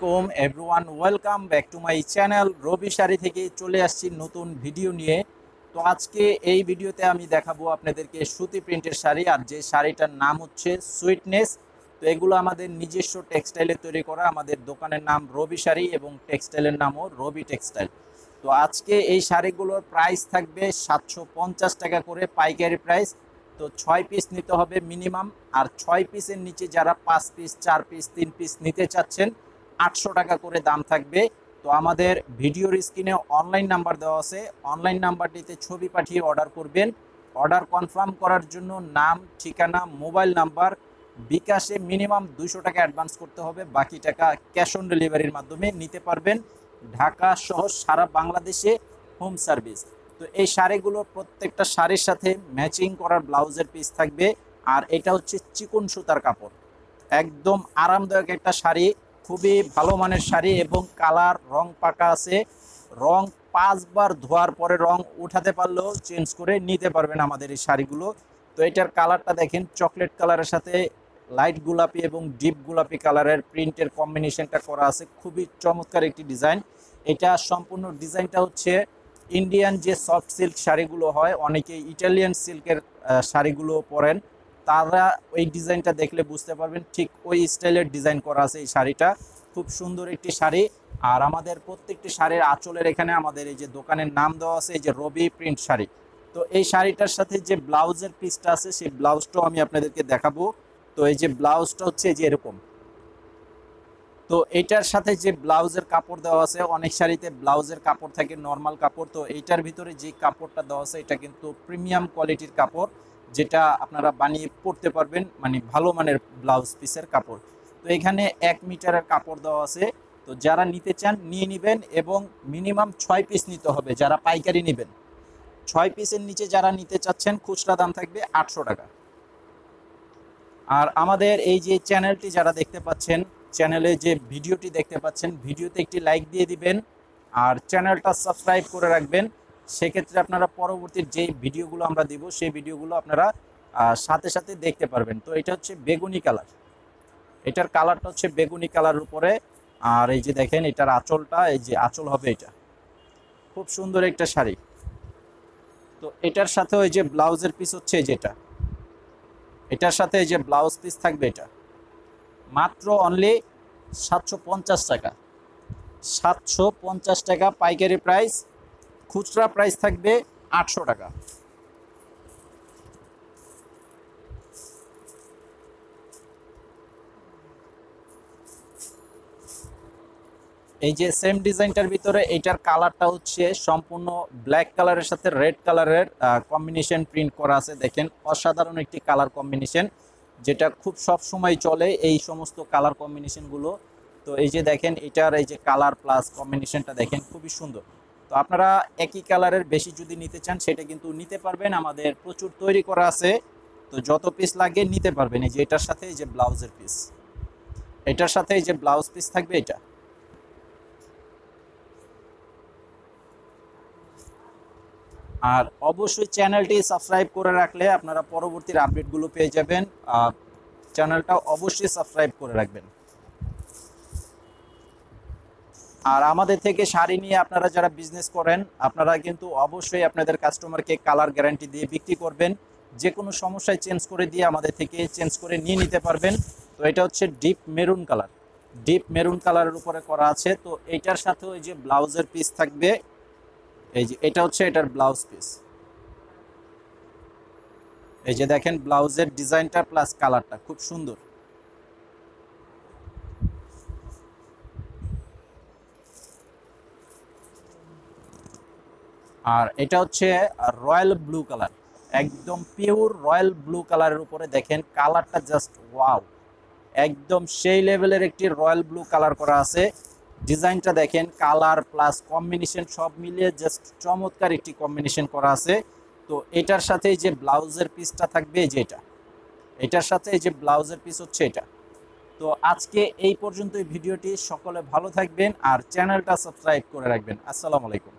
আলাইকুম everyone, welcome back to my channel. Rabi sari থেকে চলে আসছি নতুন ভিডিও নিয়ে। তো আজকে এই ভিডিওতে আমি দেখাবো আপনাদেরকে সুতি প্রিন্টের শাড়ি, আর যে শাড়িটার নাম হচ্ছে সুইটনেস। তো এগুলো আমাদের নিজস্ব টেক্সটাইলে তৈরি করা। আমাদের দোকানের নাম রবি শাড়ি এবং টেক্সটাইলের নামও রবি টেক্সটাইল। তো আজকে এই শাড়িগুলোর প্রাইস থাকবে 750 টাকা করে পাইকারি প্রাইস। তো 6 পিস নিতে হবে মিনিমাম, আর 6 পিসের নিচে যারা 5 পিস, 4 পিস, 3 পিস নিতে চাচ্ছেন 800 টাকা করে দাম থাকবে। তো আমাদের ভিডিওর স্ক্রিনে অনলাইন নাম্বার দেওয়া আছে, অনলাইন নাম্বারটিতে ছবি পাঠিয়ে অর্ডার করবেন। অর্ডার কনফার্ম করার জন্য নাম, ঠিকানা, মোবাইল নাম্বার, বিকাশে মিনিমাম 200 টাকা অ্যাডভান্স করতে হবে, বাকি টাকা ক্যাশ অন ডেলিভারির মাধ্যমে নিতে পারবেন। ঢাকা সহ সারা বাংলাদেশে হোম সার্ভিস। তো এই শাড়িগুলো প্রত্যেকটা শাড়ির সাথে ম্যাচিং করার ব্লাউজের পিস থাকবে। আর এটা হচ্ছে চিকন সুতার কাপড়, একদম আরামদায়ক একটা শাড়ি, খুবই ভালো মানের শাড়ি এবং কালার রং পাকা আছে। রং 5 বার ধোয়ার পরে রং উঠাতে পারলেও চেঞ্জ করে নিতে পারবেন আমাদের এই শাড়িগুলো। তো এটার কালারটা দেখেন, চকলেট কালারের সাথে লাইট গোলাপি এবং ডিপ গোলাপি কালারের প্রিন্টের কম্বিনেশনটা করা আছে, খুবই চমৎকার একটি ডিজাইন। এটা সম্পূর্ণ ডিজাইনটা হচ্ছে ইন্ডিয়ান যে সফট সিল্ক শাড়িগুলো হয়, অনেকে ইটালিয়ান সিল্কের শাড়িগুলো পরেন, তারা ওই ডিজাইনটা দেখলে বুঝতে পারবেন ঠিক ওই স্টাইলের ডিজাইন করা আছে এই শাড়িটা। খুব সুন্দর একটি শাড়ি। আর আমাদের প্রত্যেকটি শাড়ির আঁচলের এখানে আমাদের এই যে দোকানের নাম দেওয়া আছে, এই যে রবি প্রিন্ট শাড়ি। তো এই শাড়িটার সাথে যে ব্লাউজের পিসটা আছে সেই ব্লাউজটাও আমি আপনাদেরকে দেখাবো। তো এই যে ব্লাউজটা হচ্ছে এই যে এরকম। তো এইটার সাথে যে ব্লাউজের কাপড় দেওয়া আছে, অনেক শাড়িতে ব্লাউজের কাপড় থাকে নর্মাল কাপড়, তো এইটার ভিতরে যে কাপড়টা দেওয়া আছে এটা কিন্তু প্রিমিয়াম কোয়ালিটির কাপড়, যেটা আপনারা বানিয়ে পরতে পারবেন, মানে ভালো মানের ব্লাউজ পিসের কাপড়। তো এখানে 1 মিটারের কাপড় দেওয়া আছে। তো যারা নিতে চান নিয়ে নেবেন, এবং মিনিমাম 6 পিস নিতে হবে যারা পাইকারি নেবেন। 6 পিসের নিচে যারা নিতে চাচ্ছেন খুচরা দাম থাকবে 800 টাকা। আর আমাদের এই যে চ্যানেলটি যারা দেখতে পাচ্ছেন, চ্যানেলে যে ভিডিওটি দেখতে পাচ্ছেন, ভিডিওতে একটি লাইক দিয়ে দিবেন আর চ্যানেলটা সাবস্ক্রাইব করে রাখবেন। সেক্ষেত্রে আপনারা পরবর্তীর যেই ভিডিওগুলো আমরা দিব সেই ভিডিওগুলো আপনারা সাথে সাথে দেখতে পারবেন। তো এটা হচ্ছে বেগুনি কালার, এটার কালারটা হচ্ছে বেগুনি কালার উপরে। আর এই যে দেখেন এটার আঁচলটা, এই যে আঁচল হবে এটা, খুব সুন্দর একটা শাড়ি। তো এটার সাথে ওই যে ব্লাউজের পিস হচ্ছে যেটা, এটার সাথে এই যে ব্লাউজ পিস থাকবে, এটা মাত্র অনলি 750 টাকা। 750 টাকা পাইকারি প্রাইস, খুচরা প্রাইস থাকবে 800 টাকা। এই যে সেম ডিজাইনটার ভিতরে এইটার কালারটা হচ্ছে সম্পূর্ণ ব্ল্যাক কালারের সাথে রেড কালারের কম্বিনেশন প্রিন্ট করা আছে। দেখেন অসাধারণ একটি কালার কম্বিনেশন, যেটা খুব সব সময় চলে এই সমস্ত কালার কম্বিনেশনগুলো। তো এই যে দেখেন এটার এই যে কালার প্লাস কম্বিনেশনটা দেখেন খুবই সুন্দর। তো আপনারা একই কালারের বেশি যদি নিতে চান সেটা কিন্তু নিতে পারবেন, আমাদের প্রচুর তৈরি করা আছে। তো যত পিস লাগে নিতে পারবেন। এই যে এটার সাথে এই যে ব্লাউজের পিস, এটার সাথে এই যে ব্লাউজ পিস থাকবে এটা। আর অবশ্যই চ্যানেলটি সাবস্ক্রাইব করে রাখলে আপনারা পরবর্তীর আপডেটগুলো পেয়ে যাবেন। চ্যানেলটা অবশ্যই সাবস্ক্রাইব করে রাখবেন। আর আমাদের থেকে শাড়ি নিয়ে আপনারা যারা বিজনেস করেন, আপনারা কিন্তু অবশ্যই আপনাদের কাস্টমারকে কালার গ্যারান্টি দিয়ে বিক্রি করবেন। যে কোনো সমস্যায় চেঞ্জ করে দিয়ে আমাদের থেকে চেঞ্জ করে নিয়ে নিতে পারবেন। তো এটা হচ্ছে deep maroon colour, deep maroon কালারের উপরে করা আছে। তো এইটার সাথেও এই যে ব্লাউজের পিস থাকবে, এই যে এটা হচ্ছে এটার ব্লাউজ পিস। এই যে দেখেন ব্লাউজের ডিজাইনটা প্লাস কালারটা খুব সুন্দর। আর এটা হচ্ছে রয়্যাল ব্লু কালার, একদম পিওর রয়্যাল ব্লু কালারের উপরে দেখেন কালারটা জাস্ট ওয়াও, একদম সেই লেভেলের একটি রয়্যাল ব্লু কালার করা আছে। ডিজাইনটা দেখেন, কালার প্লাস কম্বিনেশন সব মিলিয়ে জাস্ট চমৎকার একটি কম্বিনেশন করা আছে। তো এটার সাথে যে ব্লাউজের পিসটা থাকবে যে এটা, এটার সাথে এই যে ব্লাউজের পিস হচ্ছে এটা। তো আজকে এই পর্যন্তই ভিডিওটি, সকলে ভালো থাকবেন আর চ্যানেলটা সাবস্ক্রাইব করে রাখবেন। আসসালামু আলাইকুম।